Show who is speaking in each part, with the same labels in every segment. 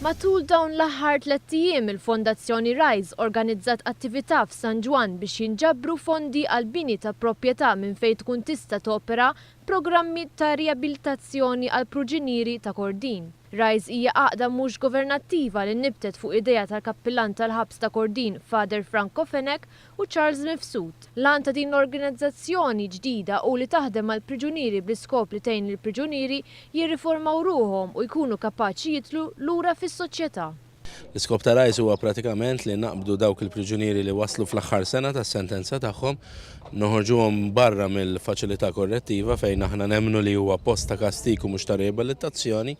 Speaker 1: Matul dawn l-aħħar 3 ijiem il-Fondazzjoni Rise organizzat attività f'San Ġwan biex jinġabru fondi għal bini ta' proprjetà minn fejn tkun tista' topera programmi ta' rijabilitazzjoni għal prigunieri ta' Kordin. Rise hija għaqda mhux governattiva li nibtet fuq idea tal-kappillan tal-Habs ta' Kordin, Father Franco Fenek u Charles Mifsud. Lan ta' din l-organizzazzjoni ġdida u li taħdem għal prigunieri bl-iskop li tgħin lill-priġunieri jirriformaw ruhom u jkunu kapaċi jitlu lura fis-socjeta.
Speaker 2: L-iskop ta' Rise huwa pratikament li naqbdu dawk il-priġunieri li waslu fl-aħħar sena tas-sentenza tagħhom, noħorġuhom barra mill-faċilità korrettiva fejn aħna nemmnu li huwa post ta' kastigu mhux ta' rijabilitazzjoni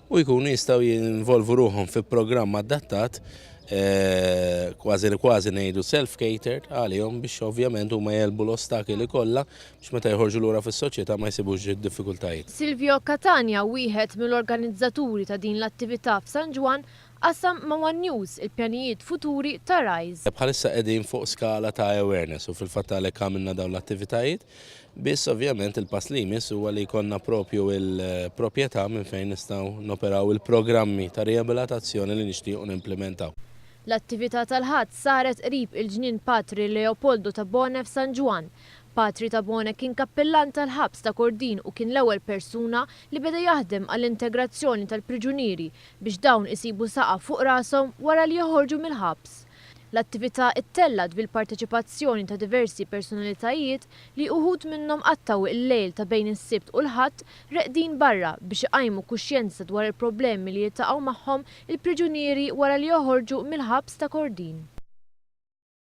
Speaker 2: u jkunu jistgħu jinvolvu ruhom fi programm adattat kważi ngħidu self-catered għalihom biex ovvjament huma jelbu l-ostakoli kollha biex meta jħorġu lura fis-soċjetà ma jsibux id-diffikultajiet.
Speaker 1: Silvio Catania, wieħed mill-organizzaturi ta' din l-attività f'San Ġwan, qasam ma' One News il-pjanijiet futuri ta' Rise.
Speaker 2: Bħalissa qegħdin fuq skala ta' awareness u fil-fatt għalhekk għamilna dawn l-attivitajiet, biss ovvjament il-pass li jmiss huwa li jkollna propju il-proprjetà minn fejn nistgħu noperaw il-programmi ta' rijabilitazzjoni li nixtiequ nimplementaw.
Speaker 1: L-attività tal-ħadd saret qrib il-ġnien Patri Leopoldo Tabone f'San Ġwan. Patri Tabone kien kappillan tal-Habs ta' Kordin u kien l-ewwel persuna li beda jaħdem għall-integrazzjoni tal-priġunieri biex dawn isibu saqa fuq rashom wara li joħorġu mill-ħabs. L-attività ittellat bil-parteċipazzjoni ta' diversi personalitajiet li uħud minnhom qattaw il-lejl ta' bejn is-sibt u l-ħadd reqdin barra biex iqajmu kuxjenza dwar il-problemi li jiltaqgħu magħhom il-priġunieri wara li joħorġu mill-ħabs ta' Kordin.